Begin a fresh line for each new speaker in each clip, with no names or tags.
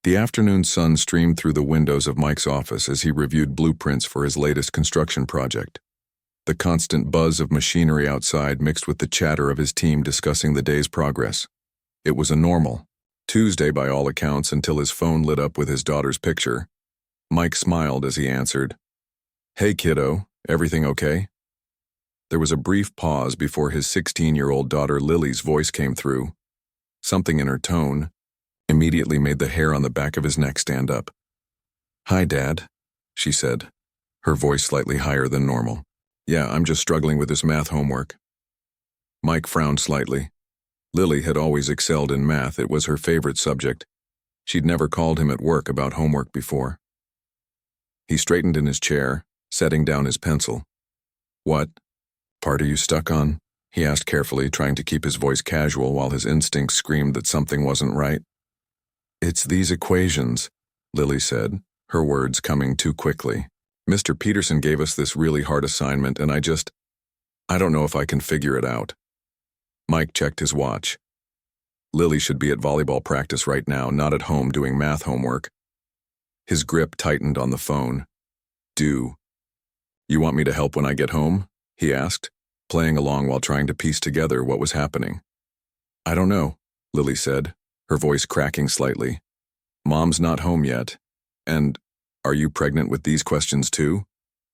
The afternoon sun streamed through the windows of Mike's office as he reviewed blueprints for his latest construction project. The constant buzz of machinery outside mixed with the chatter of his team discussing the day's progress. It was a normal Tuesday by all accounts until his phone lit up with his daughter's picture. Mike smiled as he answered, "Hey kiddo, everything okay?" There was a brief pause before his 16-year-old daughter Lily's voice came through. Something in her tone immediately made the hair on the back of his neck stand up. "Hi, Dad," she said, her voice slightly higher than normal. "Yeah, I'm just struggling with this math homework." Mike frowned slightly. Lily had always excelled in math. It was her favorite subject. She'd never called him at work about homework before. He straightened in his chair, setting down his pencil. "What part are you stuck on?" he asked carefully, trying to keep his voice casual while his instincts screamed that something wasn't right. "It's these equations," Lily said, her words coming too quickly. "Mr. Peterson gave us this really hard assignment and I don't know if I can figure it out." Mike checked his watch. Lily should be at volleyball practice right now, not at home doing math homework. His grip tightened on the phone. "You want me to help when I get home?" he asked, playing along while trying to piece together what was happening. "I don't know," Lily said, her voice cracking slightly. "Mom's not home yet. And are you pregnant with these questions too?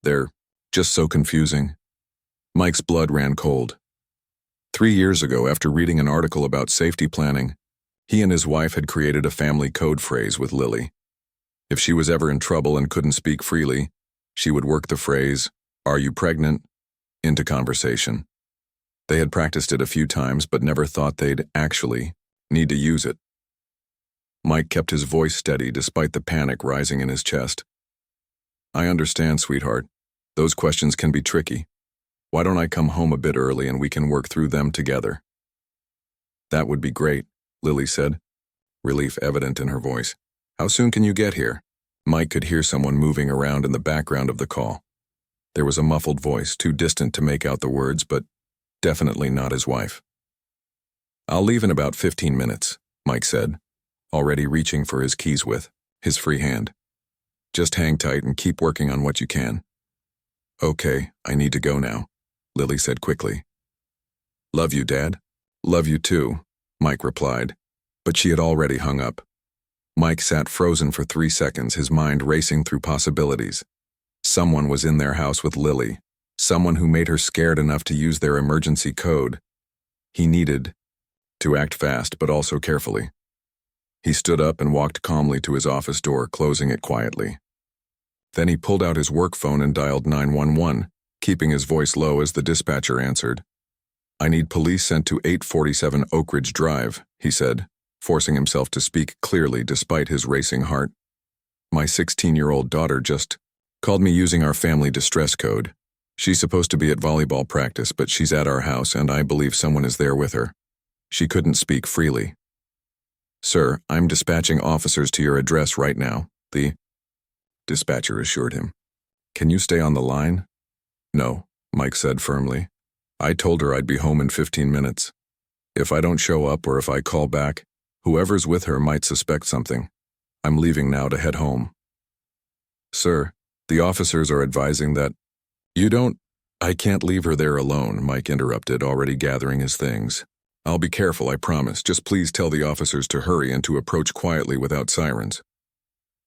They're just so confusing." Mike's blood ran cold. 3 years ago, after reading an article about safety planning, he and his wife had created a family code phrase with Lily. If she was ever in trouble and couldn't speak freely, she would work the phrase, "Are you pregnant?" into conversation. They had practiced it a few times but never thought they'd actually need to use it. Mike kept his voice steady despite the panic rising in his chest. "I understand, sweetheart. Those questions can be tricky. Why don't I come home a bit early and we can work through them together?" "That would be great," Lily said, relief evident in her voice. "How soon can you get here?" Mike could hear someone moving around in the background of the call. There was a muffled voice, too distant to make out the words, but definitely not his wife. "I'll leave in about 15 minutes, Mike said, already reaching for his keys with his free hand. "Just hang tight and keep working on what you can." "Okay, I need to go now," Lily said quickly. "Love you, Dad." "Love you too," Mike replied, but she had already hung up. Mike sat frozen for 3 seconds, his mind racing through possibilities. Someone was in their house with Lily, someone who made her scared enough to use their emergency code. He needed to act fast, but also carefully. He stood up and walked calmly to his office door, closing it quietly. Then he pulled out his work phone and dialed 911, keeping his voice low as the dispatcher answered. "I need police sent to 847 Oak Ridge Drive," he said, forcing himself to speak clearly despite his racing heart. "My 16-year-old daughter just called me using our family distress code. She's supposed to be at volleyball practice, but she's at our house and I believe someone is there with her. She couldn't speak freely." "Sir, I'm dispatching officers to your address right now," the dispatcher assured him. "Can you stay on the line?" "No," Mike said firmly. "I told her I'd be home in 15 minutes. If I don't show up or if I call back, whoever's with her might suspect something. I'm leaving now to head home." "Sir, the officers are advising that—" "I can't leave her there alone," Mike interrupted, already gathering his things. "I'll be careful, I promise. Just please tell the officers to hurry and to approach quietly without sirens."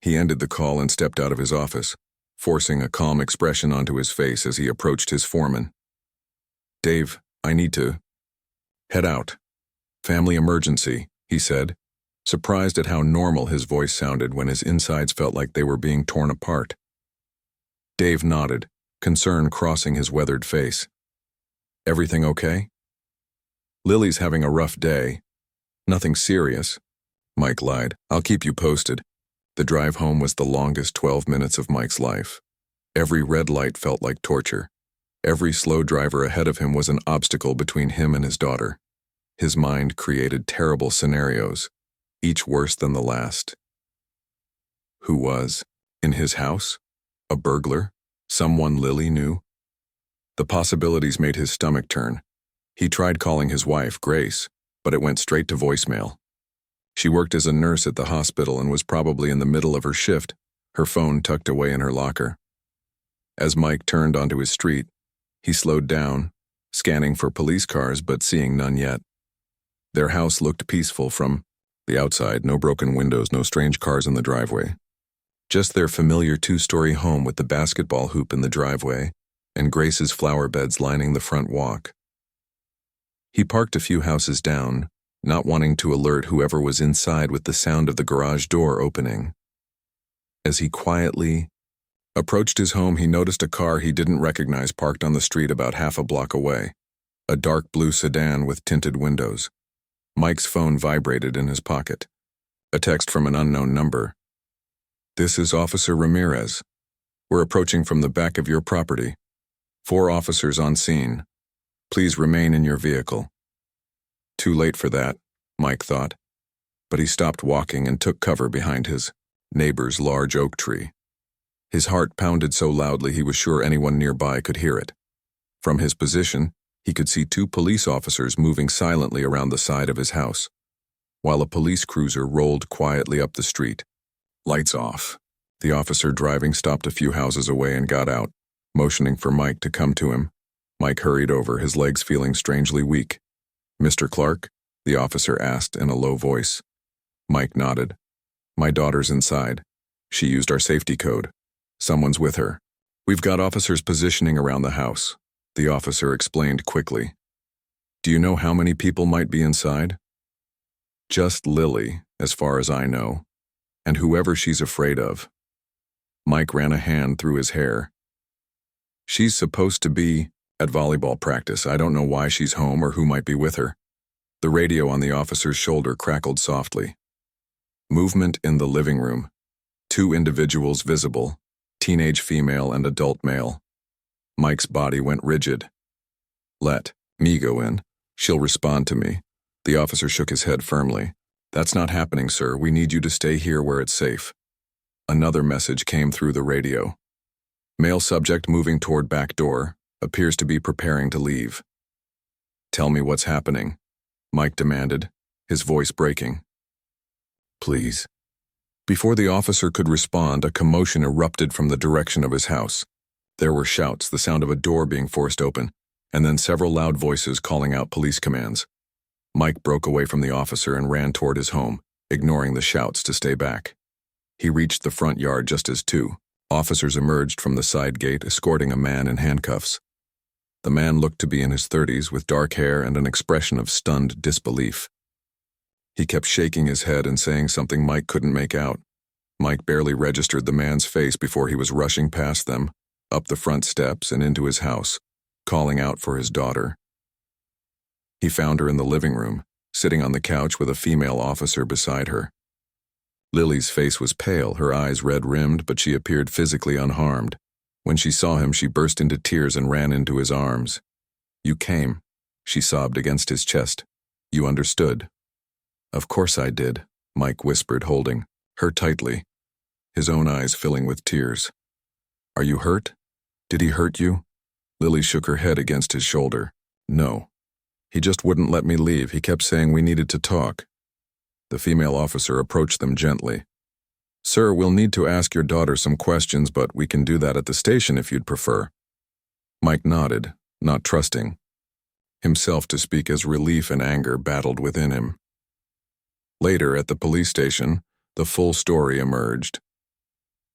He ended the call and stepped out of his office, forcing a calm expression onto his face as he approached his foreman. "Dave, I need to head out. Family emergency," he said, surprised at how normal his voice sounded when his insides felt like they were being torn apart. Dave nodded, concern crossing his weathered face. "Everything okay?" "Lily's having a rough day. Nothing serious," Mike lied. "I'll keep you posted." The drive home was the longest 12 minutes of Mike's life. Every red light felt like torture. Every slow driver ahead of him was an obstacle between him and his daughter. His mind created terrible scenarios, each worse than the last. Who was in his house? A burglar? Someone Lily knew? The possibilities made his stomach turn. He tried calling his wife, Grace, but it went straight to voicemail. She worked as a nurse at the hospital and was probably in the middle of her shift, her phone tucked away in her locker. As Mike turned onto his street, he slowed down, scanning for police cars but seeing none yet. Their house looked peaceful from the outside, no broken windows, no strange cars in the driveway. Just their familiar two-story home with the basketball hoop in the driveway and Grace's flower beds lining the front walk. He parked a few houses down, not wanting to alert whoever was inside with the sound of the garage door opening. As he quietly approached his home, he noticed a car he didn't recognize parked on the street about half a block away, a dark blue sedan with tinted windows. Mike's phone vibrated in his pocket. A text from an unknown number. "This is Officer Ramirez. We're approaching from the back of your property. 4 officers on scene. Please remain in your vehicle." Too late for that, Mike thought, but he stopped walking and took cover behind his neighbor's large oak tree. His heart pounded so loudly he was sure anyone nearby could hear it. From his position, he could see 2 police officers moving silently around the side of his house, while a police cruiser rolled quietly up the street. Lights off. The officer driving stopped a few houses away and got out, motioning for Mike to come to him. Mike hurried over, his legs feeling strangely weak. "Mr. Clark?" the officer asked in a low voice. Mike nodded. "My daughter's inside. She used our safety code. Someone's with her. We've got officers positioning around the house," the officer explained quickly. "Do you know how many people might be inside?" "Just Lily, as far as I know, and whoever she's afraid of." Mike ran a hand through his hair. "She's supposed to be at volleyball practice. I don't know why she's home or who might be with her." The radio on the officer's shoulder crackled softly. Movement in the living room. 2 individuals visible, teenage female and adult male. Mike's body went rigid. "Let me go in. She'll respond to me." The officer shook his head firmly. "That's not happening, sir. We need you to stay here where it's safe." Another message came through the radio. "Male subject moving toward back door, appears to be preparing to leave." "Tell me what's happening," Mike demanded, his voice breaking. "Please." Before the officer could respond, a commotion erupted from the direction of his house. There were shouts, the sound of a door being forced open, and then several loud voices calling out police commands. Mike broke away from the officer and ran toward his home, ignoring the shouts to stay back. He reached the front yard just as 2 officers emerged from the side gate, escorting a man in handcuffs. The man looked to be in his 30s with dark hair and an expression of stunned disbelief. He kept shaking his head and saying something Mike couldn't make out. Mike barely registered the man's face before he was rushing past them, up the front steps and into his house, calling out for his daughter. He found her in the living room, sitting on the couch with a female officer beside her. Lily's face was pale, her eyes red-rimmed, but she appeared physically unharmed. When she saw him, she burst into tears and ran into his arms. "You came," she sobbed against his chest. "You understood." "Of course I did," Mike whispered, holding her tightly, his own eyes filling with tears. "Are you hurt? Did he hurt you?" Lily shook her head against his shoulder. "No. He just wouldn't let me leave. He kept saying we needed to talk." The female officer approached them gently. "Sir, we'll need to ask your daughter some questions, but we can do that at the station if you'd prefer." Mike nodded, not trusting himself to speak as relief and anger battled within him. Later, at the police station, the full story emerged.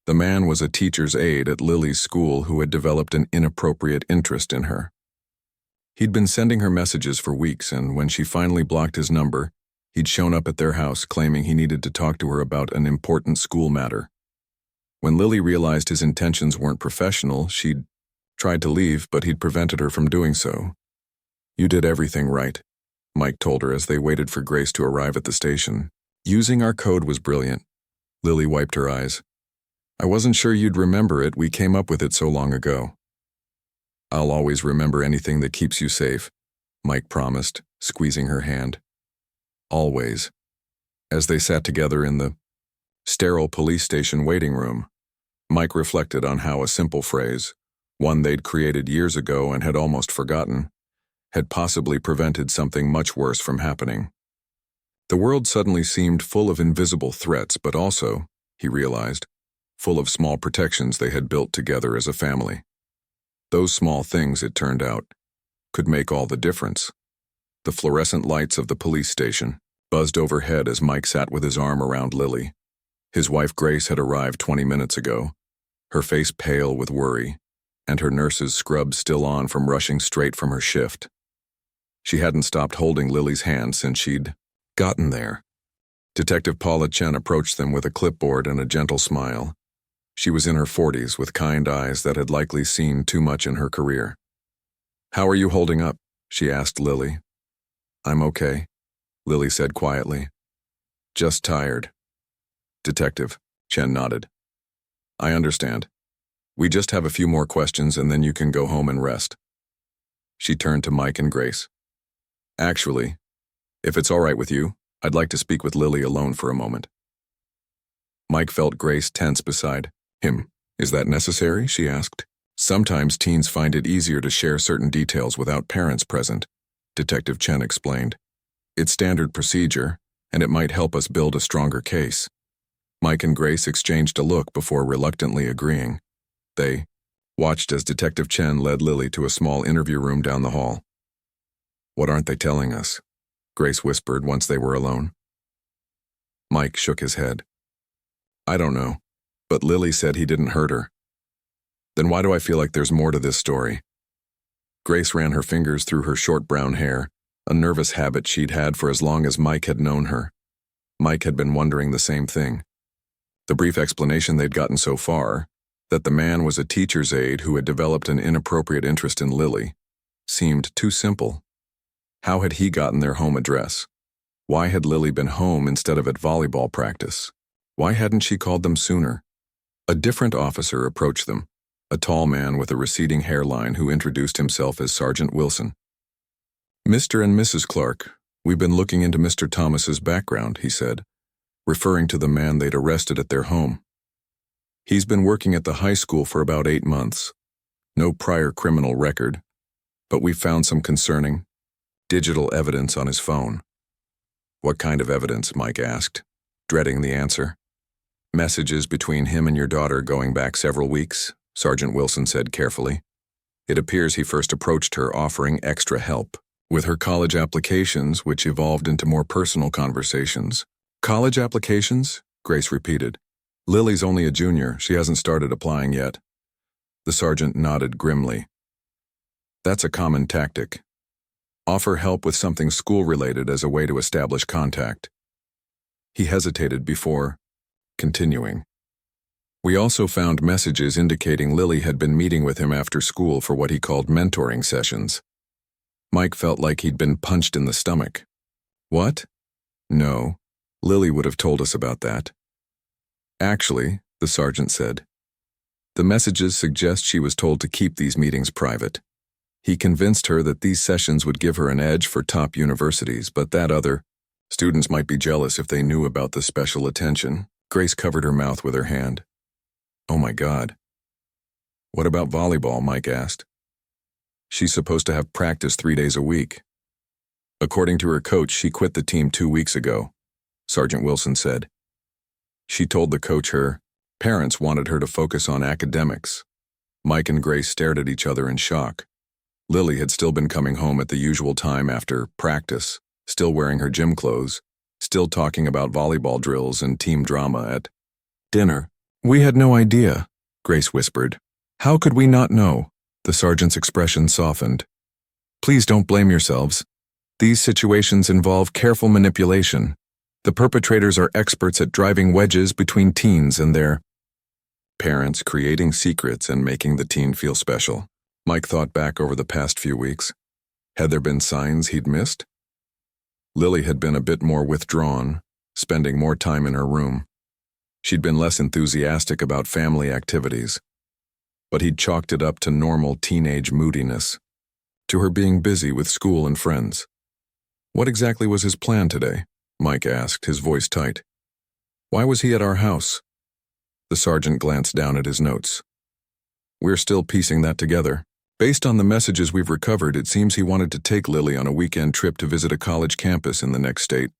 The man was a teacher's aide at Lily's school who had developed an inappropriate interest in her. He'd been sending her messages for weeks, and when she finally blocked his number, he'd shown up at their house claiming he needed to talk to her about an important school matter. When Lily realized his intentions weren't professional, she'd tried to leave, but he'd prevented her from doing so. "You did everything right," Mike told her as they waited for Grace to arrive at the station. "Using our code was brilliant." Lily wiped her eyes. "I wasn't sure you'd remember it. We came up with it so long ago." "I'll always remember anything that keeps you safe," Mike promised, squeezing her hand. "Always." As they sat together in the sterile police station waiting room, Mike reflected on how a simple phrase, one they'd created years ago and had almost forgotten, had possibly prevented something much worse from happening. The world suddenly seemed full of invisible threats, but also, he realized, full of small protections they had built together as a family. Those small things, it turned out, could make all the difference. The fluorescent lights of the police station buzzed overhead as Mike sat with his arm around Lily. His wife Grace had arrived 20 minutes ago, her face pale with worry, and her nurse's scrub still on from rushing straight from her shift. She hadn't stopped holding Lily's hand since she'd gotten there. Detective Paula Chen approached them with a clipboard and a gentle smile. She was in her 40s with kind eyes that had likely seen too much in her career. "How are you holding up?" she asked Lily. "I'm okay," Lily said quietly. "Just tired." "Detective," Chen nodded. "I understand. We just have a few more questions and then you can go home and rest." She turned to Mike and Grace. "Actually, if it's all right with you, I'd like to speak with Lily alone for a moment." Mike felt Grace tense beside him. "Is that necessary?" she asked. "Sometimes teens find it easier to share certain details without parents present," Detective Chen explained. "It's standard procedure, and it might help us build a stronger case." Mike and Grace exchanged a look before reluctantly agreeing. They watched as Detective Chen led Lily to a small interview room down the hall. "What aren't they telling us?" Grace whispered once they were alone. Mike shook his head. "I don't know, but Lily said he didn't hurt her." "Then why do I feel like there's more to this story?" Grace ran her fingers through her short brown hair, a nervous habit she'd had for as long as Mike had known her. Mike had been wondering the same thing. The brief explanation they'd gotten so far, that the man was a teacher's aide who had developed an inappropriate interest in Lily, seemed too simple. How had he gotten their home address? Why had Lily been home instead of at volleyball practice? Why hadn't she called them sooner? A different officer approached them, a tall man with a receding hairline who introduced himself as Sergeant Wilson. "Mr. and Mrs. Clark, we've been looking into Mr. Thomas's background," he said, referring to the man they'd arrested at their home. "He's been working at the high school for about 8 months. No prior criminal record, but we found some concerning digital evidence on his phone." "What kind of evidence?" Mike asked, dreading the answer. "Messages between him and your daughter going back several weeks," Sergeant Wilson said carefully. "It appears he first approached her offering extra help with her college applications, which evolved into more personal conversations." "College applications?" Grace repeated. "Lily's only a junior. She hasn't started applying yet." The sergeant nodded grimly. "That's a common tactic. Offer help with something school-related as a way to establish contact." He hesitated before continuing. "We also found messages indicating Lily had been meeting with him after school for what he called mentoring sessions." Mike felt like he'd been punched in the stomach. "What?" "No, Lily would have told us about that." "Actually," the sergeant said, "the messages suggest she was told to keep these meetings private. He convinced her that these sessions would give her an edge for top universities, but that other students might be jealous if they knew about the special attention." Grace covered her mouth with her hand. "Oh my God." "What about volleyball?" Mike asked. "She's supposed to have practice 3 days a week." "According to her coach, she quit the team 2 weeks ago," Sergeant Wilson said. "She told the coach her parents wanted her to focus on academics." Mike and Grace stared at each other in shock. Lily had still been coming home at the usual time after practice, still wearing her gym clothes, still talking about volleyball drills and team drama at dinner. "We had no idea," Grace whispered. "How could we not know?" The sergeant's expression softened. "Please don't blame yourselves. These situations involve careful manipulation. The perpetrators are experts at driving wedges between teens and their parents, creating secrets and making the teen feel special." Mike thought back over the past few weeks. Had there been signs he'd missed? Lily had been a bit more withdrawn, spending more time in her room. She'd been less enthusiastic about family activities, but he'd chalked it up to normal teenage moodiness, to her being busy with school and friends. "What exactly was his plan today?" Mike asked, his voice tight. "Why was he at our house?" The sergeant glanced down at his notes. "We're still piecing that together. Based on the messages we've recovered, it seems he wanted to take Lily on a weekend trip to visit a college campus in the next state."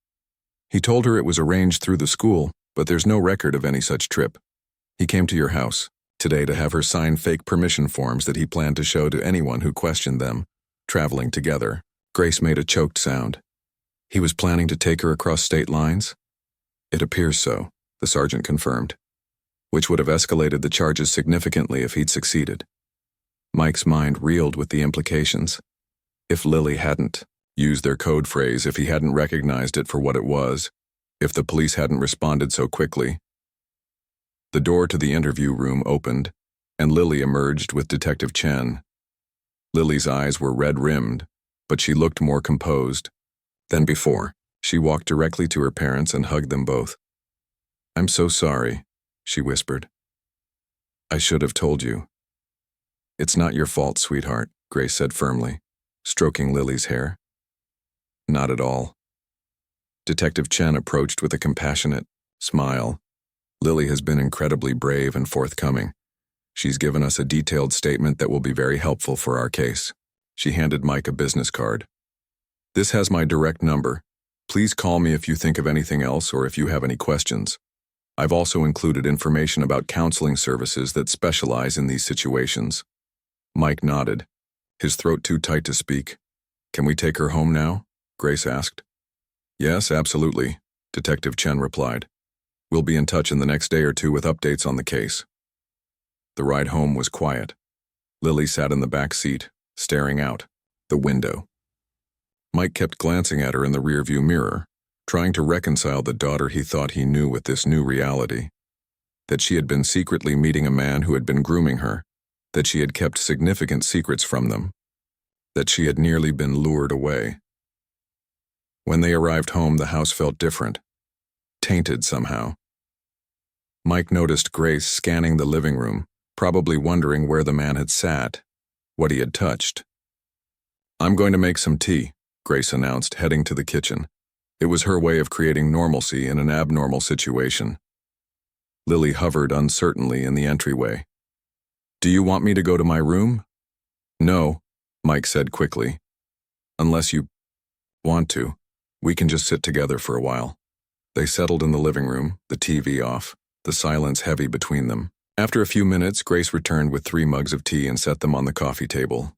He told her it was arranged through the school, but there's no record of any such trip. He came to your house today to have her sign fake permission forms that he planned to show to anyone who questioned them, traveling together. Grace made a choked sound. He was planning to take her across state lines? It appears so, the sergeant confirmed, which would have escalated the charges significantly if he'd succeeded. Mike's mind reeled with the implications. If Lily hadn't used their code phrase, if he hadn't recognized it for what it was, if the police hadn't responded so quickly. The door to the interview room opened, and Lily emerged with Detective Chen. Lily's eyes were red-rimmed, but she looked more composed than before. She walked directly to her parents and hugged them both. "I'm so sorry," she whispered. "I should have told you." "It's not your fault, sweetheart," Grace said firmly, stroking Lily's hair. "Not at all." Detective Chen approached with a compassionate smile. "Lily has been incredibly brave and forthcoming. She's given us a detailed statement that will be very helpful for our case." She handed Mike a business card. "This has my direct number. Please call me if you think of anything else or if you have any questions. I've also included information about counseling services that specialize in these situations." Mike nodded, his throat too tight to speak. "Can we take her home now?" Grace asked. "Yes, absolutely," Detective Chen replied. "We'll be in touch in the next day or two with updates on the case." The ride home was quiet. Lily sat in the back seat, staring out the window. Mike kept glancing at her in the rearview mirror, trying to reconcile the daughter he thought he knew with this new reality. That she had been secretly meeting a man who had been grooming her, that she had kept significant secrets from them, that she had nearly been lured away. When they arrived home, the house felt different, tainted somehow. Mike noticed Grace scanning the living room, probably wondering where the man had sat, what he had touched. "I'm going to make some tea," Grace announced, heading to the kitchen. It was her way of creating normalcy in an abnormal situation. Lily hovered uncertainly in the entryway. "Do you want me to go to my room?" "No," Mike said quickly. "Unless you want to. We can just sit together for a while." They settled in the living room, the TV off, the silence heavy between them. After a few minutes, Grace returned with 3 mugs of tea and set them on the coffee table.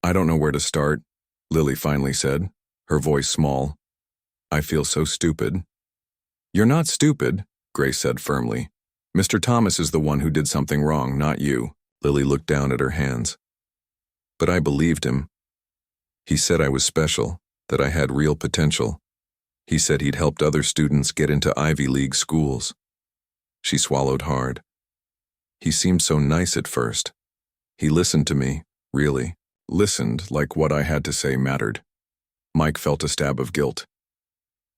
"I don't know where to start," Lily finally said, her voice small. "I feel so stupid." "You're not stupid," Grace said firmly. "Mr. Thomas is the one who did something wrong, not you." Lily looked down at her hands. "But I believed him. He said I was special, that I had real potential. He said he'd helped other students get into Ivy League schools." She swallowed hard. "He seemed so nice at first. He listened to me, really. Listened like what I had to say mattered." Mike felt a stab of guilt.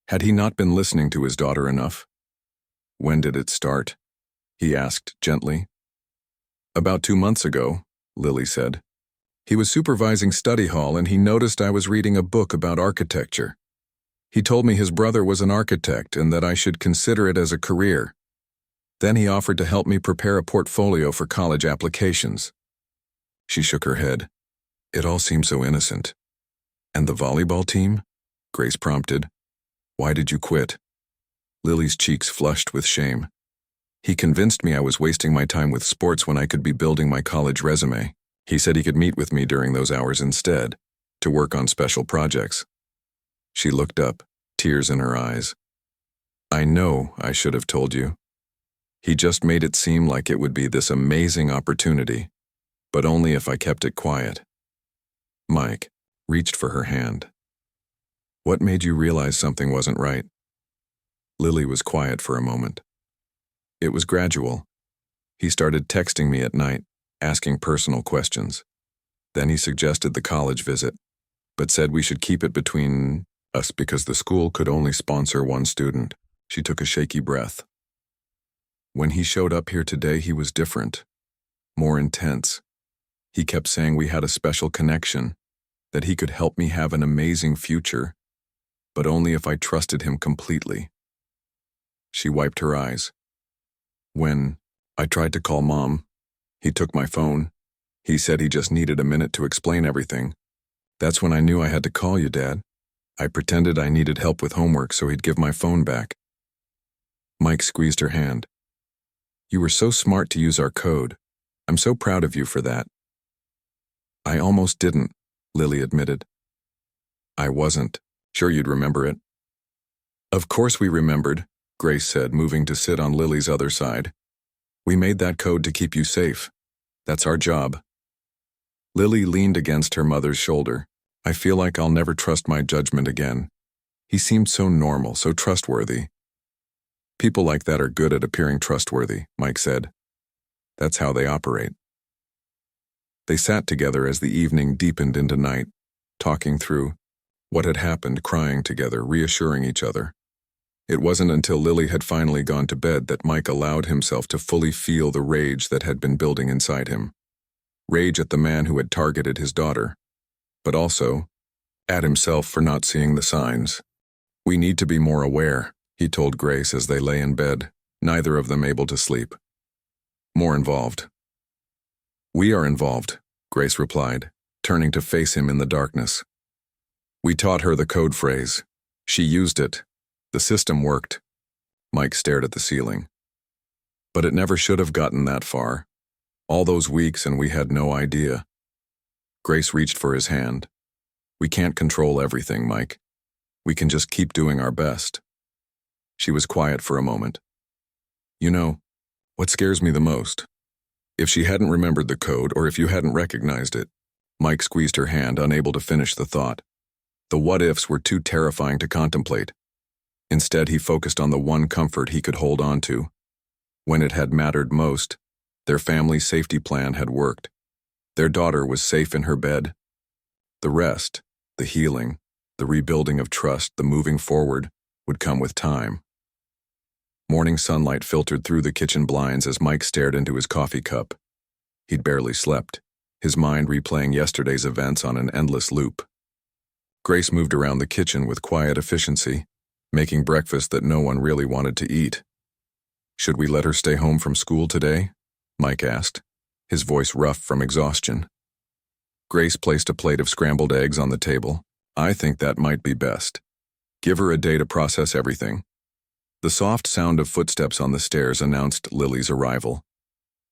Had he not been listening to his daughter enough? "When did it start?" he asked gently. "About 2 months ago," Lily said. "He was supervising study hall and he noticed I was reading a book about architecture. He told me his brother was an architect and that I should consider it as a career. Then he offered to help me prepare a portfolio for college applications." She shook her head. "It all seemed so innocent." "And the volleyball team?" Grace prompted. "Why did you quit?" Lily's cheeks flushed with shame. "He convinced me I was wasting my time with sports when I could be building my college resume. He said he could meet with me during those hours instead, to work on special projects." She looked up, tears in her eyes. "I know I should have told you. He just made it seem like it would be this amazing opportunity, but only if I kept it quiet." Mike reached for her hand. "What made you realize something wasn't right?" Lily was quiet for a moment. "It was gradual. He started texting me at night, asking personal questions. Then he suggested the college visit, but said we should keep it between us because the school could only sponsor one student." She took a shaky breath. "When he showed up here today, he was different, more intense. He kept saying we had a special connection, that he could help me have an amazing future, but only if I trusted him completely." She wiped her eyes. "When I tried to call Mom, he took my phone. He said he just needed a minute to explain everything. That's when I knew I had to call you, Dad. I pretended I needed help with homework so he'd give my phone back. Mike squeezed her hand. You were so smart to use our code. I'm so proud of you for that. I almost didn't, Lily admitted. I wasn't. Sure you'd remember it. Of course we remembered, Grace said, moving to sit on Lily's other side. We made that code to keep you safe. That's our job. Lily leaned against her mother's shoulder. I feel like I'll never trust my judgment again. He seemed so normal, so trustworthy. People like that are good at appearing trustworthy, Mike said. That's how they operate. They sat together as the evening deepened into night, talking through what had happened, crying together, reassuring each other. It wasn't until Lily had finally gone to bed that Mike allowed himself to fully feel the rage that had been building inside him. Rage at the man who had targeted his daughter, but also at himself for not seeing the signs. We need to be more aware, he told Grace as they lay in bed, neither of them able to sleep. More involved. We are involved, Grace replied, turning to face him in the darkness. We taught her the code phrase. She used it. The system worked. Mike stared at the ceiling. But it never should have gotten that far. All those weeks and we had no idea. Grace reached for his hand. We can't control everything, Mike. We can just keep doing our best. She was quiet for a moment. You know, what scares me the most? If she hadn't remembered the code or if you hadn't recognized it. Mike squeezed her hand, unable to finish the thought. The what-ifs were too terrifying to contemplate. Instead, he focused on the one comfort he could hold on to. When it had mattered most, their family safety plan had worked. Their daughter was safe in her bed. The rest, the healing, the rebuilding of trust, the moving forward, would come with time. Morning sunlight filtered through the kitchen blinds as Mike stared into his coffee cup. He'd barely slept, his mind replaying yesterday's events on an endless loop. Grace moved around the kitchen with quiet efficiency, making breakfast that no one really wanted to eat. Should we let her stay home from school today? Mike asked, his voice rough from exhaustion. Grace placed a plate of scrambled eggs on the table. I think that might be best. Give her a day to process everything. The soft sound of footsteps on the stairs announced Lily's arrival.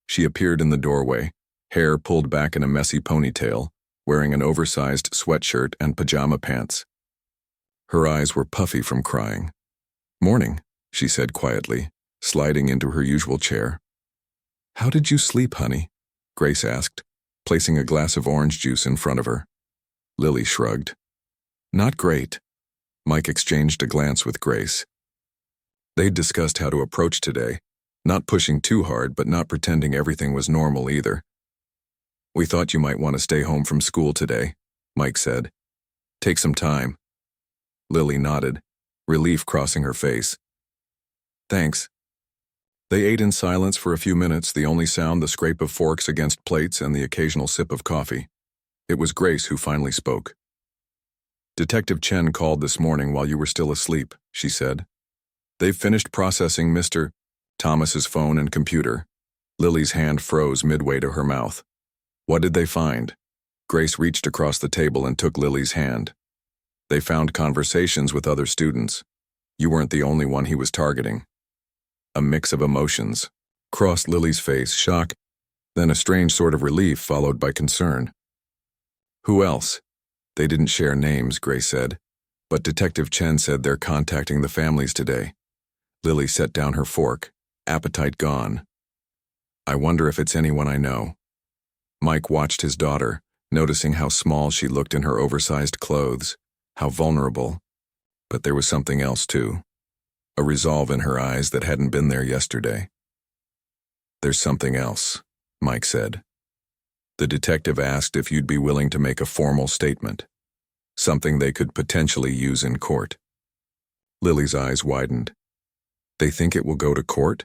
She appeared in the doorway, hair pulled back in a messy ponytail, wearing an oversized sweatshirt and pajama pants. Her eyes were puffy from crying. Morning, she said quietly, sliding into her usual chair. How did you sleep, honey? Grace asked, placing a glass of orange juice in front of her. Lily shrugged. Not great. Mike exchanged a glance with Grace. They'd discussed how to approach today, not pushing too hard but not pretending everything was normal either. We thought you might want to stay home from school today, Mike said. Take some time. Lily nodded, relief crossing her face. Thanks. They ate in silence for a few minutes, the only sound the scrape of forks against plates and the occasional sip of coffee. It was Grace who finally spoke. Detective Chen called this morning while you were still asleep, she said. They've finished processing Mr. Thomas's phone and computer. Lily's hand froze midway to her mouth. What did they find? Grace reached across the table and took Lily's hand. They found conversations with other students. You weren't the only one he was targeting. A mix of emotions crossed Lily's face, shock, then a strange sort of relief followed by concern. Who else? They didn't share names, Grace said, but Detective Chen said they're contacting the families today. Lily set down her fork, appetite gone. I wonder if it's anyone I know. Mike watched his daughter, noticing how small she looked in her oversized clothes, how vulnerable. But there was something else too. A resolve in her eyes that hadn't been there yesterday. There's something else, Mike said. The detective asked if you'd be willing to make a formal statement, something they could potentially use in court. Lily's eyes widened. They think it will go to court?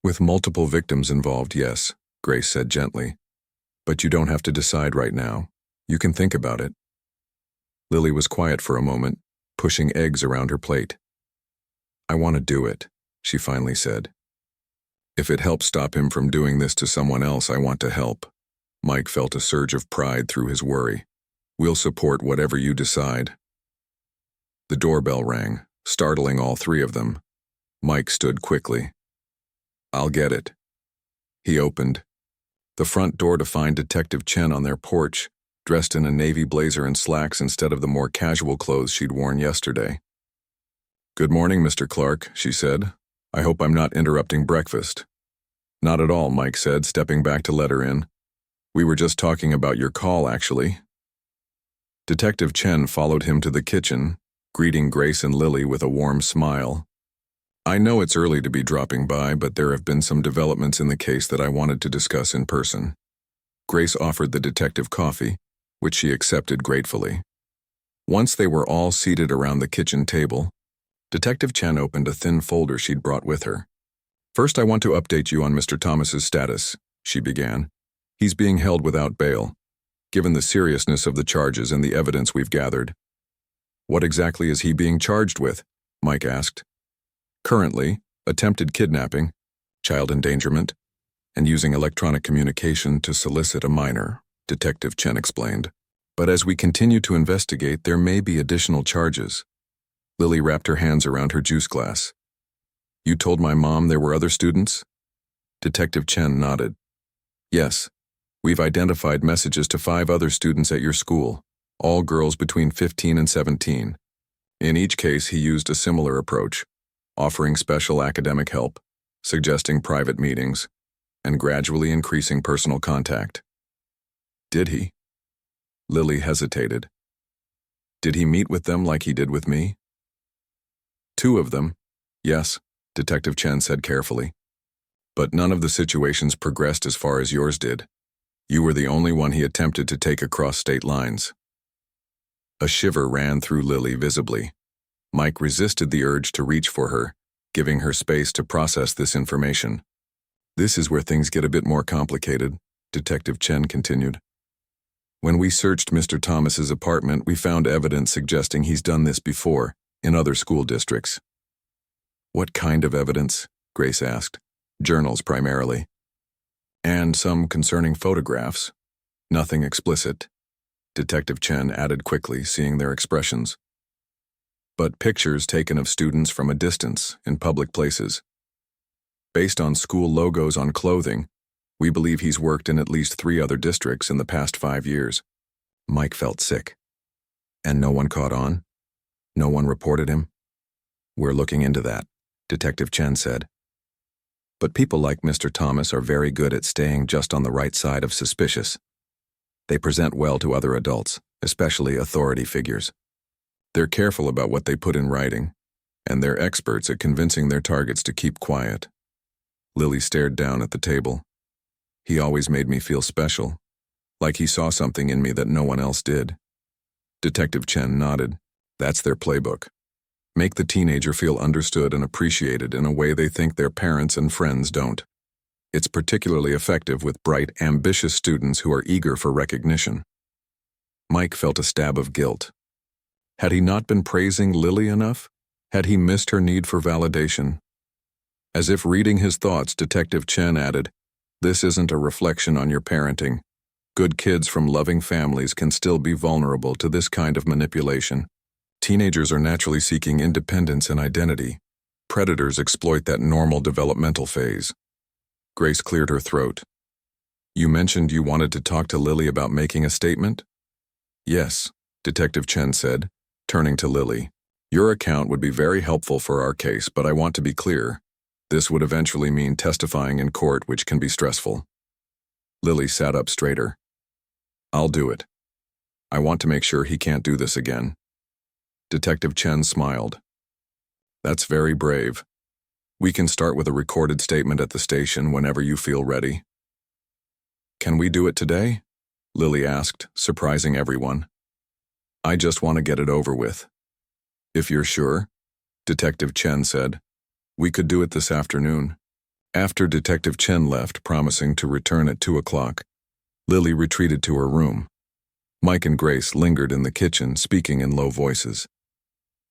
With multiple victims involved, yes, Grace said gently. But you don't have to decide right now. You can think about it. Lily was quiet for a moment, pushing eggs around her plate. I want to do it, she finally said. If it helps stop him from doing this to someone else, I want to help. Mike felt a surge of pride through his worry. We'll support whatever you decide. The doorbell rang, startling all three of them. Mike stood quickly. "I'll get it." He opened the front door to find Detective Chen on their porch, dressed in a navy blazer and slacks instead of the more casual clothes she'd worn yesterday. "Good morning, Mr. Clark," she said. "I hope I'm not interrupting breakfast." "Not at all," Mike said, stepping back to let her in. "We were just talking about your call, actually." Detective Chen followed him to the kitchen, greeting Grace and Lily with a warm smile. "I know it's early to be dropping by, but there have been some developments in the case that I wanted to discuss in person." Grace offered the detective coffee, which she accepted gratefully. Once they were all seated around the kitchen table, Detective Chen opened a thin folder she'd brought with her. "First, I want to update you on Mr. Thomas's status," she began. "He's being held without bail, given the seriousness of the charges and the evidence we've gathered." "What exactly is he being charged with?" Mike asked. "Currently, attempted kidnapping, child endangerment, and using electronic communication to solicit a minor," Detective Chen explained. "But as we continue to investigate, there may be additional charges." Lily wrapped her hands around her juice glass. "You told my mom there were other students?" Detective Chen nodded. "Yes. We've identified messages to 5 other students at your school, all girls between 15 and 17. In each case, he used a similar approach, offering special academic help, suggesting private meetings, and gradually increasing personal contact." "Did he?" Lily hesitated. "Did he meet with them like he did with me?" "2 of them, yes," Detective Chen said carefully. "But none of the situations progressed as far as yours did. You were the only one he attempted to take across state lines." A shiver ran through Lily visibly. Mike resisted the urge to reach for her, giving her space to process this information. "This is where things get a bit more complicated," Detective Chen continued. "When we searched Mr. Thomas's apartment, we found evidence suggesting he's done this before, in other school districts." "What kind of evidence?" Grace asked. "Journals, primarily." "And some concerning photographs. Nothing explicit," Detective Chen added quickly, seeing their expressions. "But pictures taken of students from a distance, in public places. Based on school logos on clothing, we believe he's worked in at least 3 other districts in the past 5 years." Mike felt sick. "And no one caught on? No one reported him?" "We're looking into that," Detective Chen said. "But people like Mr. Thomas are very good at staying just on the right side of suspicious. They present well to other adults, especially authority figures. They're careful about what they put in writing, and they're experts at convincing their targets to keep quiet." Lily stared down at the table. "He always made me feel special, like he saw something in me that no one else did." Detective Chen nodded. "That's their playbook. Make the teenager feel understood and appreciated in a way they think their parents and friends don't. It's particularly effective with bright, ambitious students who are eager for recognition." Mike felt a stab of guilt. Had he not been praising Lily enough? Had he missed her need for validation? As if reading his thoughts, Detective Chen added, "This isn't a reflection on your parenting. Good kids from loving families can still be vulnerable to this kind of manipulation. Teenagers are naturally seeking independence and identity. Predators exploit that normal developmental phase." Grace cleared her throat. "You mentioned you wanted to talk to Lily about making a statement?" "Yes," Detective Chen said, turning to Lily. "Your account would be very helpful for our case, but I want to be clear. This would eventually mean testifying in court, which can be stressful." Lily sat up straighter. "I'll do it. I want to make sure he can't do this again." Detective Chen smiled. "That's very brave. We can start with a recorded statement at the station whenever you feel ready." "Can we do it today?" Lily asked, surprising everyone. "I just want to get it over with." "If you're sure," Detective Chen said. "We could do it this afternoon." After Detective Chen left, promising to return at 2 o'clock, Lily retreated to her room. Mike and Grace lingered in the kitchen, speaking in low voices.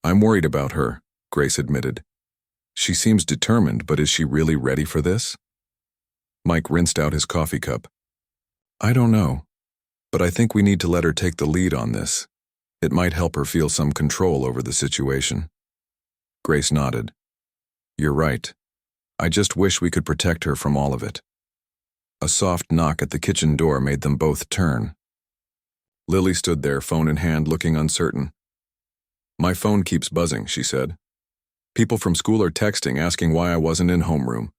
"I'm worried about her," Grace admitted. "She seems determined, but is she really ready for this?" Mike rinsed out his coffee cup. "I don't know, but I think we need to let her take the lead on this. It might help her feel some control over the situation. Grace nodded. You're right. I just wish we could protect her from all of it. A soft knock at the kitchen door made them both turn. Lily stood there, phone in hand, looking uncertain. My phone keeps buzzing, she said. People from school are texting, asking why I wasn't in homeroom.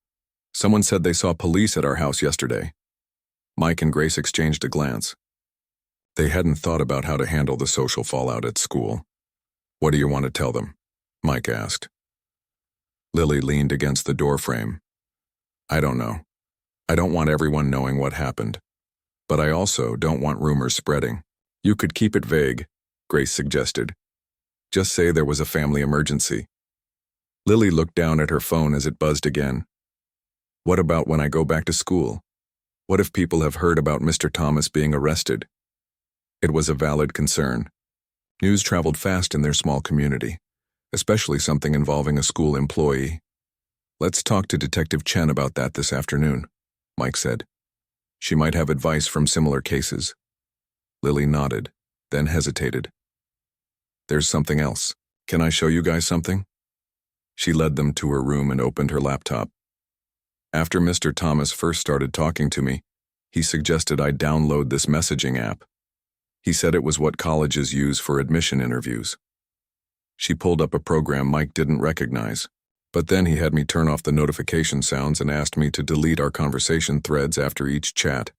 Someone said they saw police at our house yesterday. Mike and Grace exchanged a glance. They hadn't thought about how to handle the social fallout at school. What do you want to tell them? Mike asked. Lily leaned against the doorframe. I don't know. I don't want everyone knowing what happened. But I also don't want rumors spreading. You could keep it vague, Grace suggested. Just say there was a family emergency. Lily looked down at her phone as it buzzed again. What about when I go back to school? What if people have heard about Mr. Thomas being arrested? It was a valid concern. News traveled fast in their small community, especially something involving a school employee. Let's talk to Detective Chen about that this afternoon, Mike said. She might have advice from similar cases. Lily nodded, then hesitated. There's something else. Can I show you guys something? She led them to her room and opened her laptop. After Mr. Thomas first started talking to me, he suggested I download this messaging app. He said it was what colleges use for admission interviews. She pulled up a program Mike didn't recognize, but then he had me turn off the notification sounds and asked me to delete our conversation threads after each chat.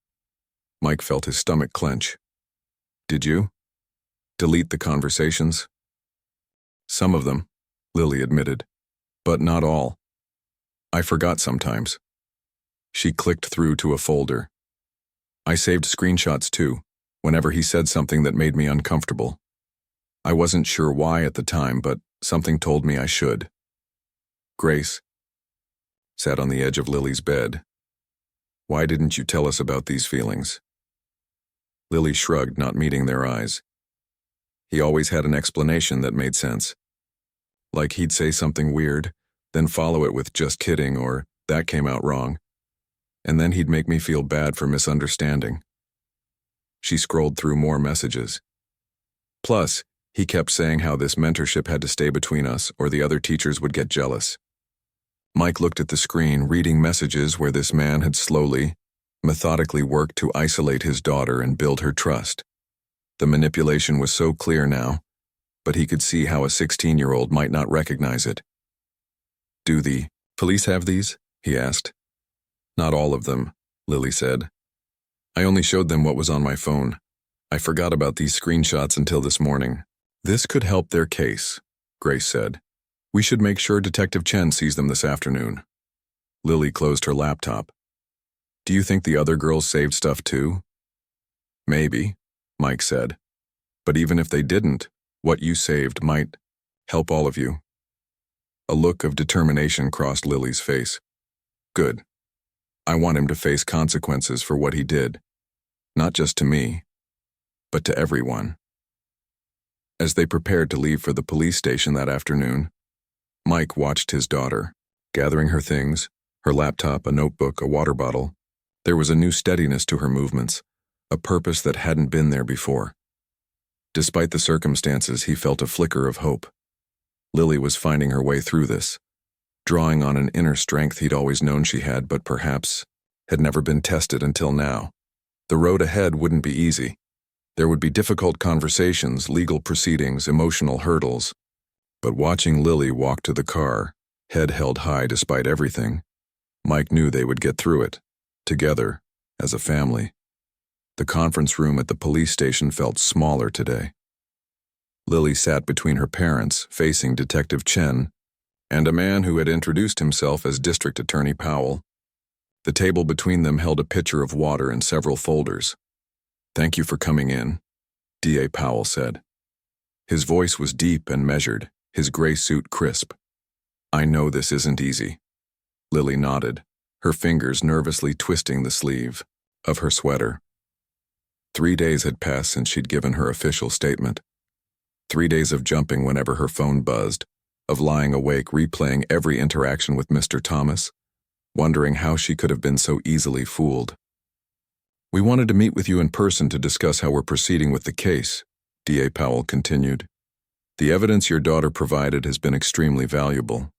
Mike felt his stomach clench. Did you? Delete the conversations? Some of them, Lily admitted, but not all. I forgot sometimes. She clicked through to a folder. I saved screenshots too, whenever he said something that made me uncomfortable. I wasn't sure why at the time, but something told me I should. Grace sat on the edge of Lily's bed. Why didn't you tell us about these feelings? Lily shrugged, not meeting their eyes. He always had an explanation that made sense. Like he'd say something weird, then follow it with just kidding or that came out wrong. And then he'd make me feel bad for misunderstanding. She scrolled through more messages. Plus, he kept saying how this mentorship had to stay between us or the other teachers would get jealous. Mike looked at the screen, reading messages where this man had slowly, methodically worked to isolate his daughter and build her trust. The manipulation was so clear now, but he could see how a 16-year-old might not recognize it. Do the police have these? He asked. Not all of them, Lily said. I only showed them what was on my phone. I forgot about these screenshots until this morning. This could help their case, Grace said. We should make sure Detective Chen sees them this afternoon. Lily closed her laptop. Do you think the other girls saved stuff too? Maybe, Mike said. But even if they didn't, what you saved might help all of you. A look of determination crossed Lily's face. Good. I want him to face consequences for what he did. Not just to me, but to everyone. As they prepared to leave for the police station that afternoon, Mike watched his daughter, gathering her things, her laptop, a notebook, a water bottle. There was a new steadiness to her movements, a purpose that hadn't been there before. Despite the circumstances, he felt a flicker of hope. Lily was finding her way through this, drawing on an inner strength he'd always known she had, but perhaps had never been tested until now. The road ahead wouldn't be easy. There would be difficult conversations, legal proceedings, emotional hurdles. But watching Lily walk to the car, head held high despite everything, Mike knew they would get through it, together, as a family. The conference room at the police station felt smaller today. Lily sat between her parents, facing Detective Chen, and a man who had introduced himself as District Attorney Powell. The table between them held a pitcher of water and several folders. Thank you for coming in, D.A. Powell said. His voice was deep and measured, his gray suit crisp. I know this isn't easy. Lily nodded, her fingers nervously twisting the sleeve of her sweater. 3 days had passed since she'd given her official statement. 3 days of jumping whenever her phone buzzed, of lying awake replaying every interaction with Mr. Thomas, wondering how she could have been so easily fooled. We wanted to meet with you in person to discuss how we're proceeding with the case, D.A. Powell continued. The evidence your daughter provided has been extremely valuable.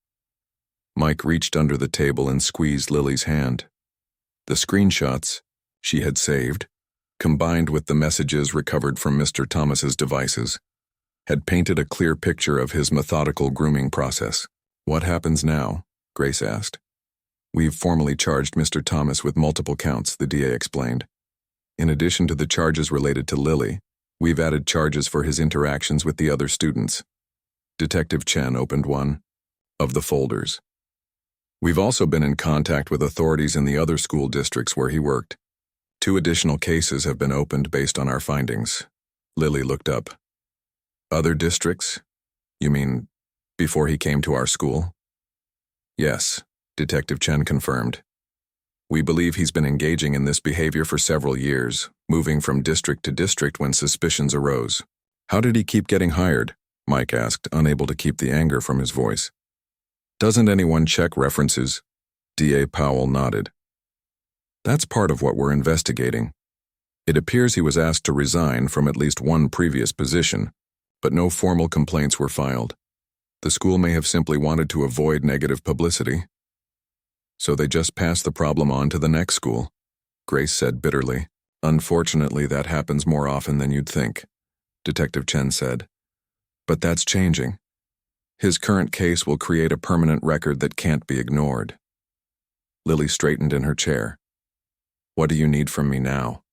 Mike reached under the table and squeezed Lily's hand. The screenshots she had saved, combined with the messages recovered from Mr. Thomas's devices, had painted a clear picture of his methodical grooming process. What happens now? Grace asked. We've formally charged Mr. Thomas with multiple counts, the DA explained. In addition to the charges related to Lily, we've added charges for his interactions with the other students. Detective Chen opened one of the folders. We've also been in contact with authorities in the other school districts where he worked. 2 additional cases have been opened based on our findings. Lily looked up. Other districts? You mean before he came to our school? Yes, Detective Chen confirmed. We believe he's been engaging in this behavior for several years, moving from district to district when suspicions arose. How did he keep getting hired? Mike asked, unable to keep the anger from his voice. Doesn't anyone check references? D.A. Powell nodded. That's part of what we're investigating. It appears he was asked to resign from at least one previous position, but no formal complaints were filed. The school may have simply wanted to avoid negative publicity. So they just passed the problem on to the next school, Grace said bitterly. Unfortunately, that happens more often than you'd think, Detective Chen said. But that's changing. His current case will create a permanent record that can't be ignored. Lily straightened in her chair. What do you need from me now?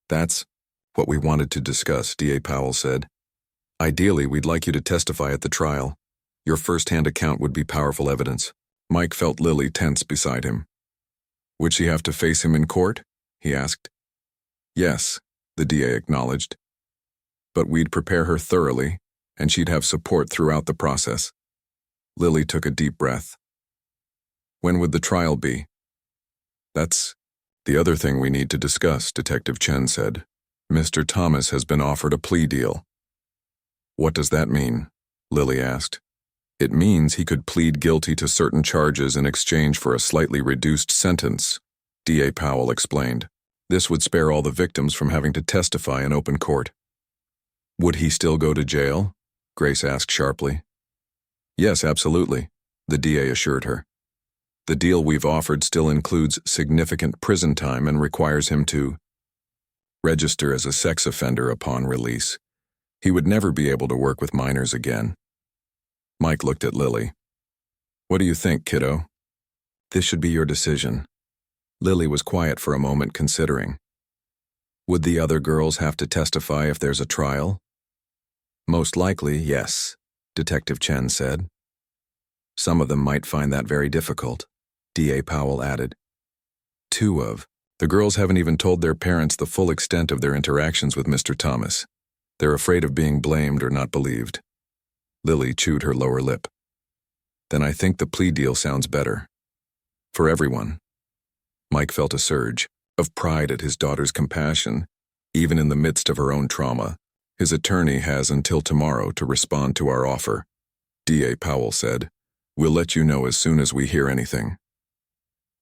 That's what we wanted to discuss, D.A. Powell said. Ideally, we'd like you to testify at the trial. Your first-hand account would be powerful evidence. Mike felt Lily tense beside him. Would she have to face him in court? He asked. Yes, the DA acknowledged. But we'd prepare her thoroughly, and she'd have support throughout the process. Lily took a deep breath. When would the trial be? That's the other thing we need to discuss, Detective Chen said. Mr. Thomas has been offered a plea deal. What does that mean? Lily asked. It means he could plead guilty to certain charges in exchange for a slightly reduced sentence, D.A. Powell explained. This would spare all the victims from having to testify in open court. Would he still go to jail? Grace asked sharply. Yes, absolutely, the DA assured her. The deal we've offered still includes significant prison time and requires him to register as a sex offender upon release. He would never be able to work with minors again. Mike looked at Lily. What do you think, kiddo? This should be your decision. Lily was quiet for a moment, considering. Would the other girls have to testify if there's a trial? Most likely, yes, Detective Chen said. Some of them might find that very difficult, D.A. Powell added. 2 of the girls haven't even told their parents the full extent of their interactions with Mr. Thomas. They're afraid of being blamed or not believed. Lily chewed her lower lip. Then I think the plea deal sounds better. For everyone. Mike felt a surge of pride at his daughter's compassion, even in the midst of her own trauma. His attorney has until tomorrow to respond to our offer, D.A. Powell said. We'll let you know as soon as we hear anything.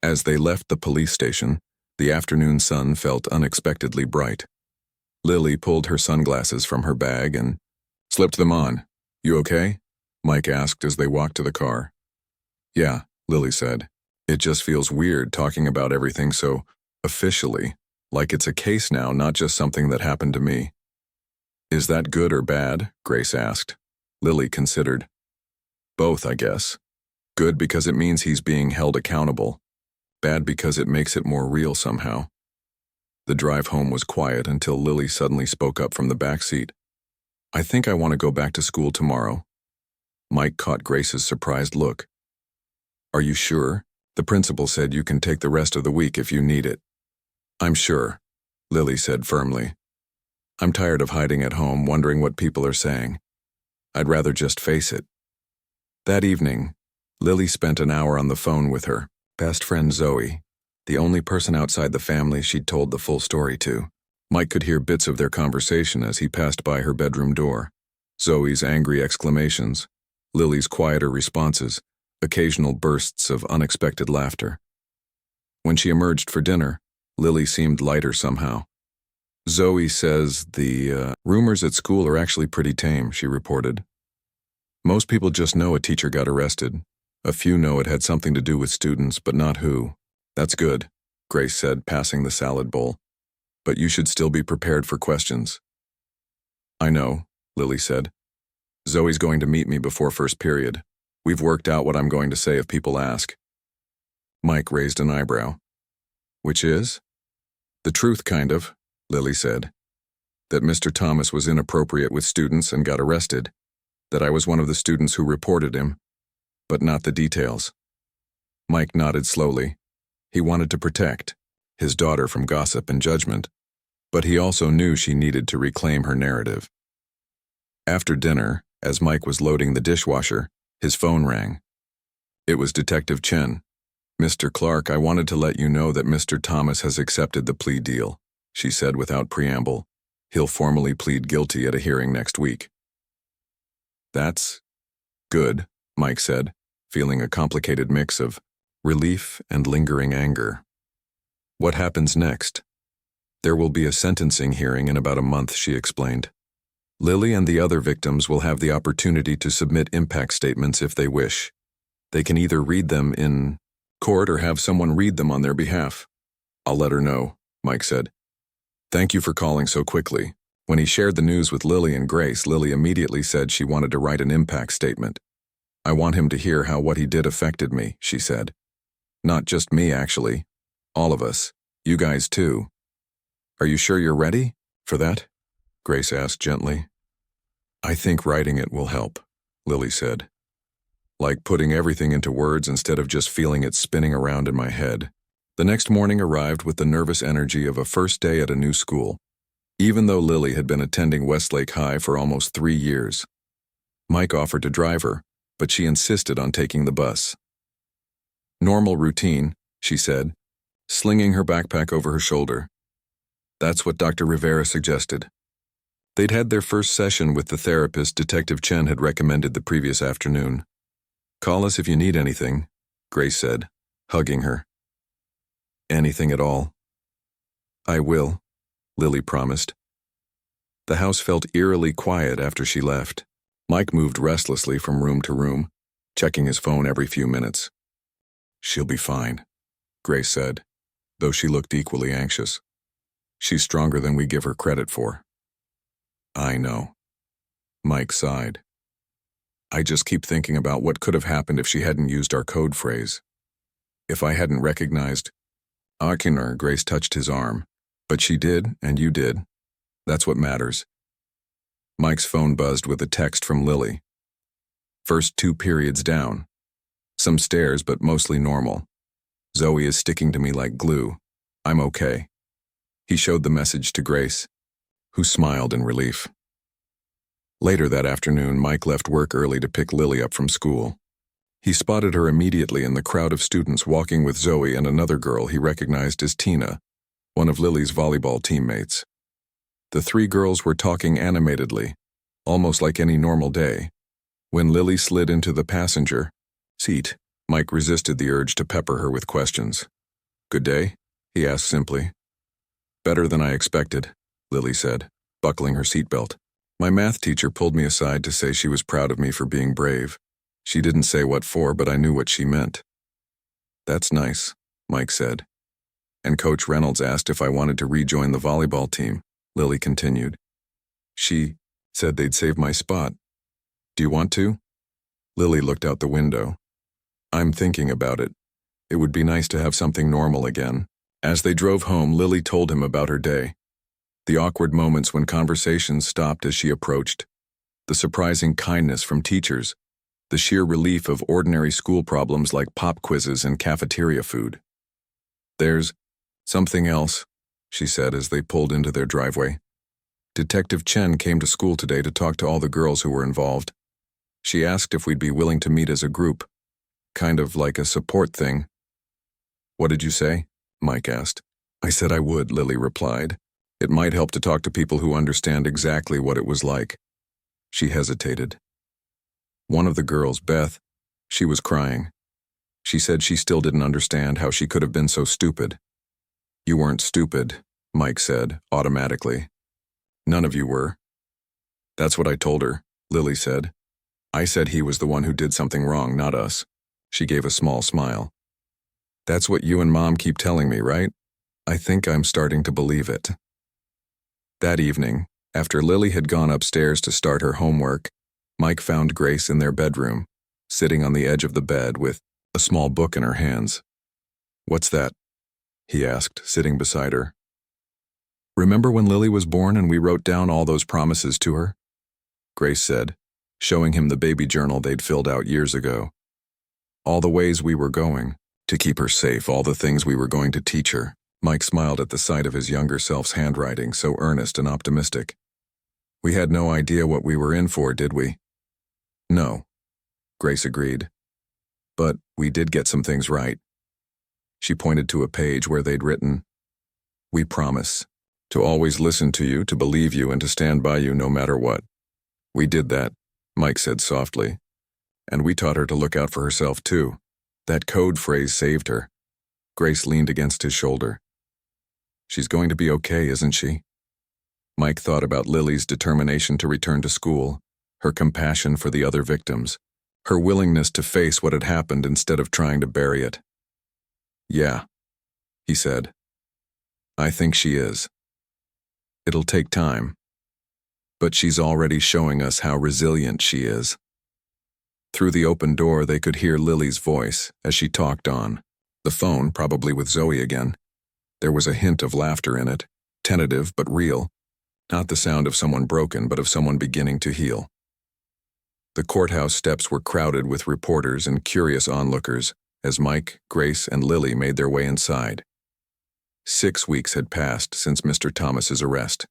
As they left the police station, the afternoon sun felt unexpectedly bright. Lily pulled her sunglasses from her bag and slipped them on. You okay? Mike asked as they walked to the car. Yeah, Lily said. It just feels weird talking about everything so officially, like it's a case now, not just something that happened to me. Is that good or bad? Grace asked. Lily considered. Both, I guess. Good because it means he's being held accountable. Bad because it makes it more real somehow. The drive home was quiet until Lily suddenly spoke up from the back seat. I think I want to go back to school tomorrow. Mike caught Grace's surprised look. Are you sure? The principal said you can take the rest of the week if you need it. I'm sure, Lily said firmly. I'm tired of hiding at home, wondering what people are saying. I'd rather just face it. That evening, Lily spent an hour on the phone with her best friend Zoe, the only person outside the family she'd told the full story to. Mike could hear bits of their conversation as he passed by her bedroom door. Zoe's angry exclamations, Lily's quieter responses, occasional bursts of unexpected laughter. When she emerged for dinner, Lily seemed lighter somehow. Zoe says the rumors at school are actually pretty tame, she reported. Most people just know a teacher got arrested. A few know it had something to do with students, but not who. That's good, Grace said, passing the salad bowl. But you should still be prepared for questions. I know, Lily said. Zoe's going to meet me before first period. We've worked out what I'm going to say if people ask. Mike raised an eyebrow. Which is? The truth, kind of, Lily said. That Mr. Thomas was inappropriate with students and got arrested. That I was one of the students who reported him, but not the details. Mike nodded slowly. He wanted to protect his daughter from gossip and judgment, but he also knew she needed to reclaim her narrative. After dinner, as Mike was loading the dishwasher, his phone rang. It was Detective Chen. Mr. Clark, I wanted to let you know that Mr. Thomas has accepted the plea deal, she said without preamble. He'll formally plead guilty at a hearing next week. That's good, Mike said, feeling a complicated mix of relief and lingering anger. What happens next? There will be a sentencing hearing in about a month, she explained. Lily and the other victims will have the opportunity to submit impact statements if they wish. They can either read them in court or have someone read them on their behalf. I'll let her know, Mike said. Thank you for calling so quickly. When he shared the news with Lily and Grace, Lily immediately said she wanted to write an impact statement. I want him to hear how what he did affected me, she said. Not just me, actually. All of us. You guys, too. Are you sure you're ready for that? Grace asked gently. I think writing it will help, Lily said. Like putting everything into words instead of just feeling it spinning around in my head. The next morning arrived with the nervous energy of a first day at a new school, even though Lily had been attending Westlake High for almost 3 years. Mike offered to drive her, but she insisted on taking the bus. Normal routine, she said, slinging her backpack over her shoulder. That's what Dr. Rivera suggested. They'd had their first session with the therapist Detective Chen had recommended the previous afternoon. Call us if you need anything, Grace said, hugging her. Anything at all? I will, Lily promised. The house felt eerily quiet after she left. Mike moved restlessly from room to room, checking his phone every few minutes. She'll be fine, Grace said, though she looked equally anxious. She's stronger than we give her credit for. I know. Mike sighed. I just keep thinking about what could have happened if she hadn't used our code phrase. If I hadn't recognized Akiner, Grace touched his arm. But she did, and you did. That's what matters. Mike's phone buzzed with a text from Lily. First 2 periods down. Some stares, but mostly normal. Zoe is sticking to me like glue. I'm okay. He showed the message to Grace, who smiled in relief. Later that afternoon, Mike left work early to pick Lily up from school. He spotted her immediately in the crowd of students walking with Zoe and another girl he recognized as Tina, one of Lily's volleyball teammates. The 3 girls were talking animatedly, almost like any normal day. When Lily slid into the passenger seat, Mike resisted the urge to pepper her with questions. Good day? He asked simply. Better than I expected, Lily said, buckling her seatbelt. My math teacher pulled me aside to say she was proud of me for being brave. She didn't say what for, but I knew what she meant. That's nice, Mike said. And Coach Reynolds asked if I wanted to rejoin the volleyball team, Lily continued. She said they'd save my spot. Do you want to? Lily looked out the window. I'm thinking about it. It would be nice to have something normal again. As they drove home, Lily told him about her day. The awkward moments when conversations stopped as she approached. The surprising kindness from teachers. The sheer relief of ordinary school problems like pop quizzes and cafeteria food. There's something else, she said as they pulled into their driveway. Detective Chen came to school today to talk to all the girls who were involved. She asked if we'd be willing to meet as a group. Kind of like a support thing. What did you say? Mike asked. I said I would, Lily replied. It might help to talk to people who understand exactly what it was like. She hesitated. One of the girls, Beth, she was crying. She said she still didn't understand how she could have been so stupid. You weren't stupid, Mike said, automatically. None of you were. That's what I told her, Lily said. I said he was the one who did something wrong, not us. She gave a small smile. That's what you and Mom keep telling me, right? I think I'm starting to believe it. That evening, after Lily had gone upstairs to start her homework, Mike found Grace in their bedroom, sitting on the edge of the bed with a small book in her hands. What's that? He asked, sitting beside her. Remember when Lily was born and we wrote down all those promises to her? Grace said, showing him the baby journal they'd filled out years ago. All the ways we were going, to keep her safe, all the things we were going to teach her. Mike smiled at the sight of his younger self's handwriting, so earnest and optimistic. We had no idea what we were in for, did we? No, Grace agreed. But we did get some things right. She pointed to a page where they'd written, "We promise to always listen to you, to believe you, and to stand by you no matter what." We did that, Mike said softly. And we taught her to look out for herself too. That code phrase saved her. Grace leaned against his shoulder. She's going to be okay, isn't she? Mike thought about Lily's determination to return to school, her compassion for the other victims, her willingness to face what had happened instead of trying to bury it. Yeah, he said. I think she is. It'll take time. But she's already showing us how resilient she is. Through the open door, they could hear Lily's voice as she talked on. The phone, probably with Zoe again. There was a hint of laughter in it, tentative but real. Not the sound of someone broken, but of someone beginning to heal. The courthouse steps were crowded with reporters and curious onlookers as Mike, Grace, and Lily made their way inside. 6 weeks had passed since Mr. Thomas's arrest.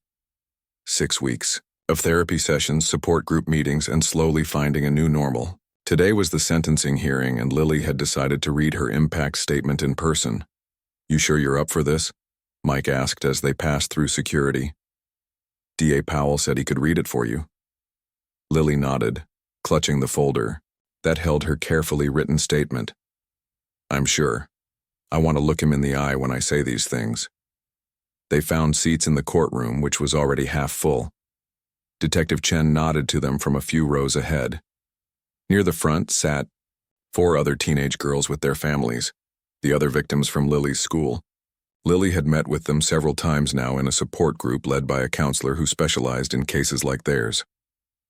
6 weeks of therapy sessions, support group meetings, and slowly finding a new normal. Today was the sentencing hearing, and Lily had decided to read her impact statement in person. You sure you're up for this? Mike asked as they passed through security. D.A. Powell said he could read it for you. Lily nodded, clutching the folder that held her carefully written statement. I'm sure. I want to look him in the eye when I say these things. They found seats in the courtroom, which was already half full. Detective Chen nodded to them from a few rows ahead. Near the front sat 4 other teenage girls with their families, the other victims from Lily's school. Lily had met with them several times now in a support group led by a counselor who specialized in cases like theirs.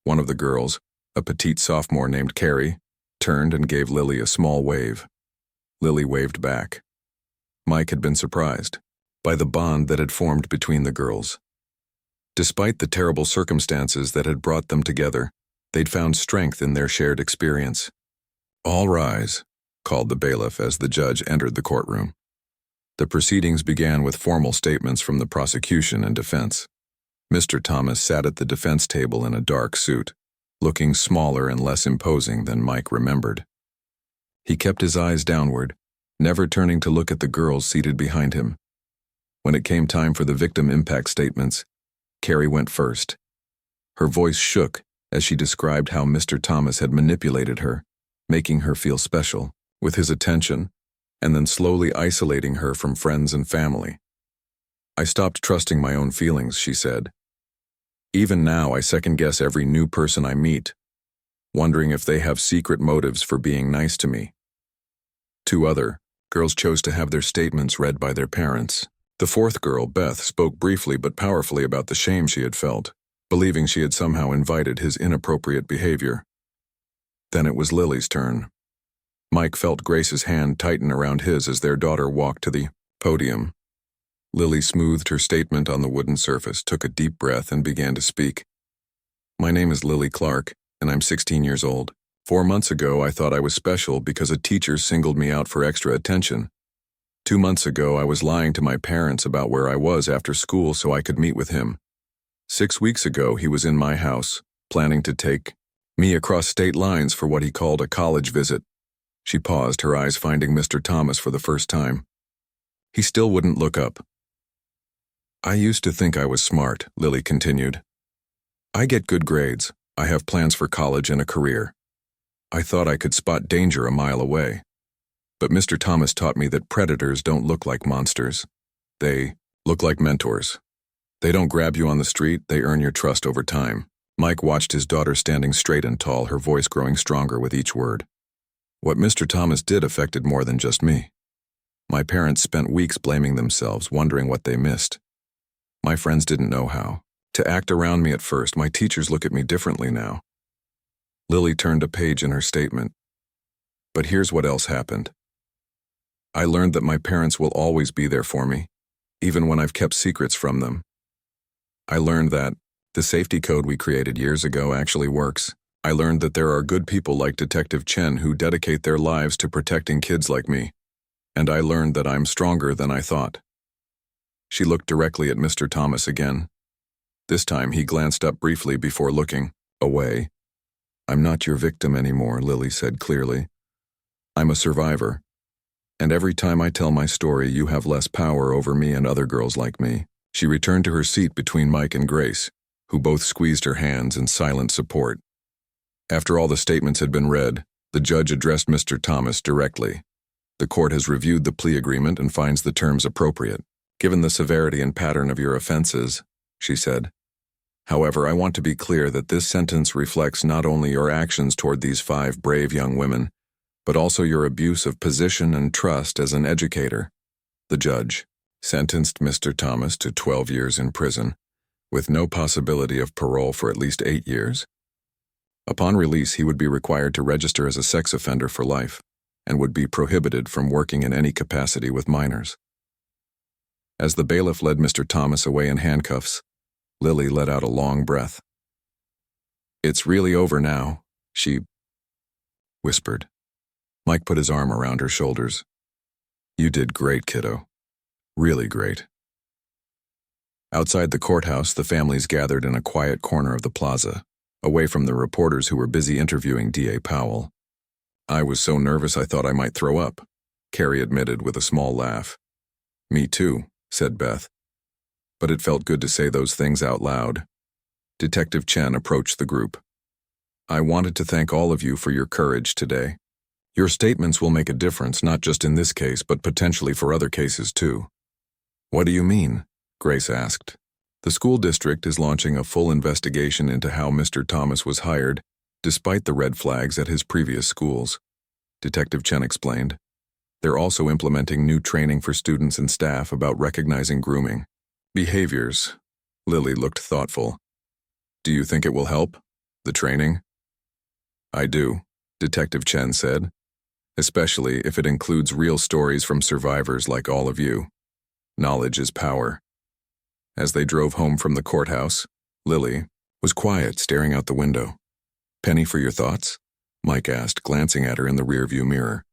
One of the girls, a petite sophomore named Carrie, turned and gave Lily a small wave. Lily waved back. Mike had been surprised by the bond that had formed between the girls. Despite the terrible circumstances that had brought them together, they'd found strength in their shared experience. All rise, called the bailiff as the judge entered the courtroom. The proceedings began with formal statements from the prosecution and defense. Mr. Thomas sat at the defense table in a dark suit, looking smaller and less imposing than Mike remembered. He kept his eyes downward, never turning to look at the girls seated behind him. When it came time for the victim impact statements, Carrie went first. Her voice shook as she described how Mr. Thomas had manipulated her, making her feel special with his attention, and then slowly isolating her from friends and family. I stopped trusting my own feelings, she said. Even now, I second-guess every new person I meet, wondering if they have secret motives for being nice to me. 2 other girls chose to have their statements read by their parents. The 4th girl, Beth, spoke briefly but powerfully about the shame she had felt, believing she had somehow invited his inappropriate behavior. Then it was Lily's turn. Mike felt Grace's hand tighten around his as their daughter walked to the podium. Lily smoothed her statement on the wooden surface, took a deep breath, and began to speak. My name is Lily Clark, and I'm 16 years old. 4 months ago, I thought I was special because a teacher singled me out for extra attention. 2 months ago, I was lying to my parents about where I was after school so I could meet with him. 6 weeks ago, he was in my house, planning to take me across state lines for what he called a college visit. She paused, her eyes finding Mr. Thomas for the first time. He still wouldn't look up. I used to think I was smart, Lily continued. I get good grades. I have plans for college and a career. I thought I could spot danger a mile away. But Mr. Thomas taught me that predators don't look like monsters. They Look like mentors. They don't grab you on the street, they earn your trust over time. Mike watched his daughter standing straight and tall, her voice growing stronger with each word. What Mr. Thomas did affected more than just me. My parents spent weeks blaming themselves, wondering what they missed. My friends didn't know how to act around me at first. My teachers look at me differently now. Lily turned a page in her statement. But here's what else happened. I learned that my parents will always be there for me, even when I've kept secrets from them. I learned that the safety code we created years ago actually works. I learned that there are good people like Detective Chen who dedicate their lives to protecting kids like me. And I learned that I'm stronger than I thought. She looked directly at Mr. Thomas again. This time he glanced up briefly before looking away. I'm not your victim anymore, Lily said clearly. I'm a survivor. And every time I tell my story, you have less power over me and other girls like me. She returned to her seat between Mike and Grace, who both squeezed her hands in silent support. After all the statements had been read, the judge addressed Mr. Thomas directly. The court has reviewed the plea agreement and finds the terms appropriate, given the severity and pattern of your offenses, she said. However, I want to be clear that this sentence reflects not only your actions toward these 5 brave young women, but also your abuse of position and trust as an educator. The judge sentenced Mr. Thomas to 12 years in prison, with no possibility of parole for at least 8 years. Upon release, he would be required to register as a sex offender for life, and would be prohibited from working in any capacity with minors. As the bailiff led Mr. Thomas away in handcuffs, Lily let out a long breath. It's really over now, she whispered. Mike put his arm around her shoulders. You did great, kiddo. Really great. Outside the courthouse, the families gathered in a quiet corner of the plaza, away from the reporters who were busy interviewing D.A. Powell. I was so nervous I thought I might throw up, Carrie admitted with a small laugh. Me too, said Beth. But it felt good to say those things out loud. Detective Chen approached the group. I wanted to thank all of you for your courage today. Your statements will make a difference, not just in this case, but potentially for other cases too. What do you mean? Grace asked. The school district is launching a full investigation into how Mr. Thomas was hired, despite the red flags at his previous schools, Detective Chen explained. They're also implementing new training for students and staff about recognizing grooming behaviors. Lily looked thoughtful. Do you think it will help? The training? I do, Detective Chen said, especially if it includes real stories from survivors like all of you. Knowledge is power. As they drove home from the courthouse, Lily was quiet, staring out the window. Penny, for your thoughts? Mike asked, glancing at her in the rearview mirror.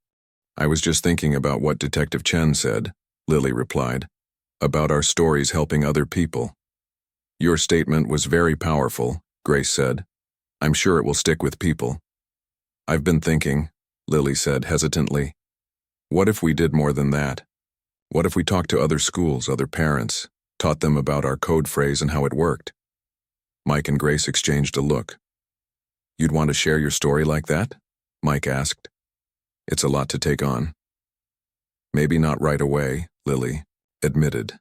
I was just thinking about what Detective Chen said, Lily replied, about our stories helping other people. Your statement was very powerful, Grace said. I'm sure it will stick with people. I've been thinking, Lily said hesitantly. What if we did more than that? What if we talked to other schools, other parents, taught them about our code phrase and how it worked? Mike and Grace exchanged a look. You'd want to share your story like that? Mike asked. It's a lot to take on. Maybe not right away, Lily admitted.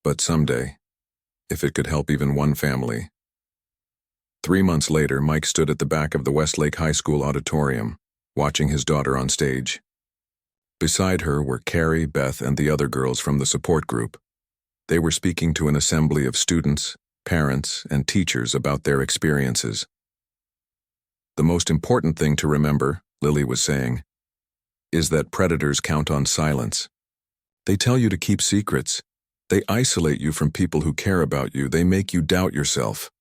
But someday, if it could help even one family. 3 months later, Mike stood at the back of the Westlake High School auditorium, watching his daughter on stage. Beside her were Carrie, Beth, and the other girls from the support group. They were speaking to an assembly of students, parents, and teachers about their experiences. The most important thing to remember, Lily was saying, is that predators count on silence. They tell you to keep secrets. They isolate you from people who care about you. They make you doubt yourself.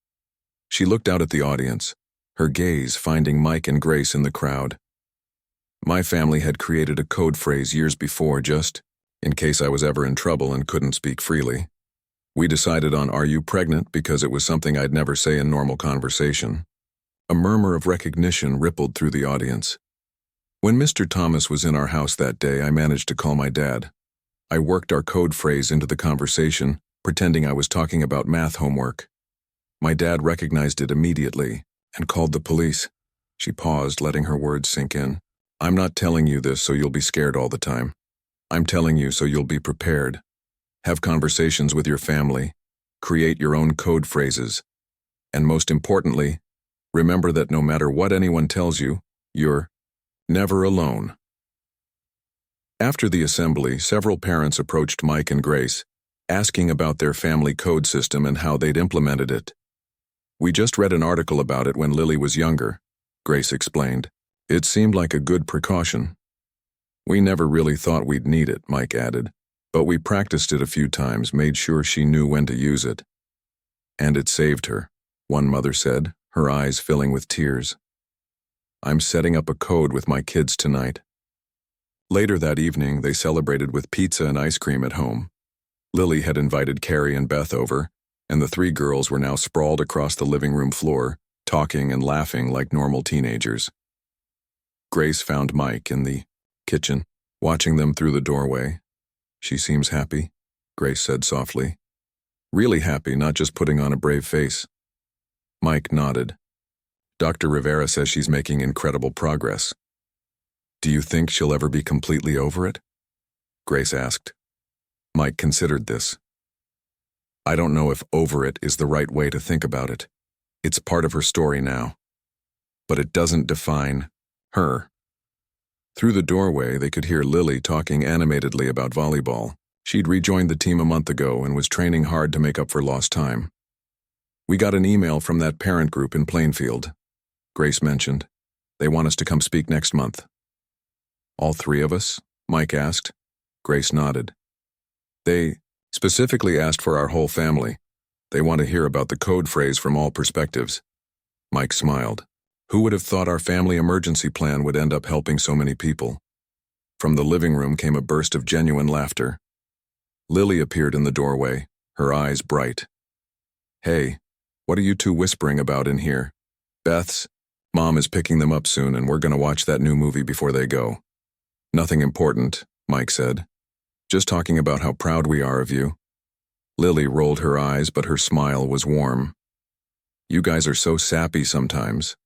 She looked out at the audience, her gaze finding Mike and Grace in the crowd. My family had created a code phrase years before, just in case I was ever in trouble and couldn't speak freely. We decided on "Are you pregnant?" because it was something I'd never say in normal conversation. A murmur of recognition rippled through the audience. When Mr. Thomas was in our house that day, I managed to call my dad. I worked our code phrase into the conversation, pretending I was talking about math homework. My dad recognized it immediately and called the police. She paused, letting her words sink in. I'm not telling you this so you'll be scared all the time. I'm telling you so you'll be prepared. Have conversations with your family. Create your own code phrases. And most importantly, remember that no matter what anyone tells you, you're never alone. After the assembly, several parents approached Mike and Grace, asking about their family code system and how they'd implemented it. "We just read an article about it when Lily was younger," Grace explained. "It seemed like a good precaution." "We never really thought we'd need it," Mike added, "but we practiced it a few times, made sure she knew when to use it." "And it saved her," one mother said, her eyes filling with tears. "I'm setting up a code with my kids tonight." Later that evening, they celebrated with pizza and ice cream at home. Lily had invited Carrie and Beth over, and the three girls were now sprawled across the living room floor, talking and laughing like normal teenagers. Grace found Mike in the kitchen, watching them through the doorway. "She seems happy," Grace said softly. "Really happy, not just putting on a brave face." Mike nodded. "Dr. Rivera says she's making incredible progress." "Do you think she'll ever be completely over it?" Grace asked. Mike considered this. "I don't know if over it is the right way to think about it. It's part of her story now. But it doesn't define her." Through the doorway, they could hear Lily talking animatedly about volleyball. She'd rejoined the team a month ago and was training hard to make up for lost time. "We got an email from that parent group in Plainfield," Grace mentioned. "They want us to come speak next month." "All three of us?" Mike asked. Grace nodded. "They specifically asked for our whole family. They want to hear about the code phrase from all perspectives." Mike smiled. "Who would have thought our family emergency plan would end up helping so many people?" From the living room came a burst of genuine laughter. Lily appeared in the doorway, her eyes bright. "Hey, what are you two whispering about in here?" "Beth's mom is picking them up soon and we're going to watch that new movie before they go." "Nothing important," Mike said. "Just talking about how proud we are of you." Lily rolled her eyes, but her smile was warm. "You guys are so sappy sometimes."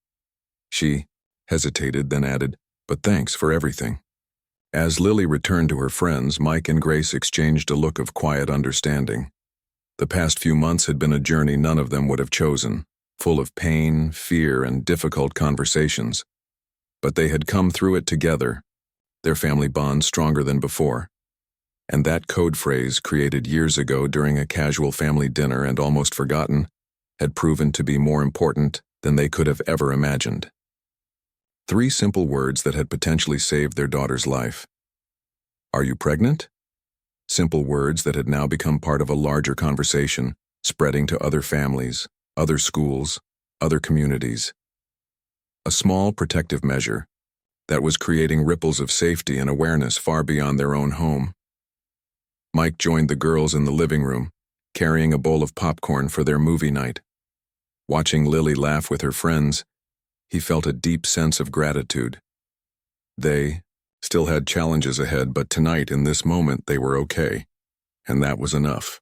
She hesitated, then added, "But thanks for everything." As Lily returned to her friends, Mike and Grace exchanged a look of quiet understanding. The past few months had been a journey none of them would have chosen, full of pain, fear, and difficult conversations. But they had come through it together, their family bond stronger than before. And that code phrase, created years ago during a casual family dinner and almost forgotten, had proven to be more important than they could have ever imagined. 3 simple words that had potentially saved their daughter's life. "Are you pregnant?" Simple words that had now become part of a larger conversation, spreading to other families, other schools, other communities. A small protective measure that was creating ripples of safety and awareness far beyond their own home. Mike joined the girls in the living room, carrying a bowl of popcorn for their movie night. Watching Lily laugh with her friends, he felt a deep sense of gratitude. They still had challenges ahead, but tonight, in this moment, they were okay, and that was enough.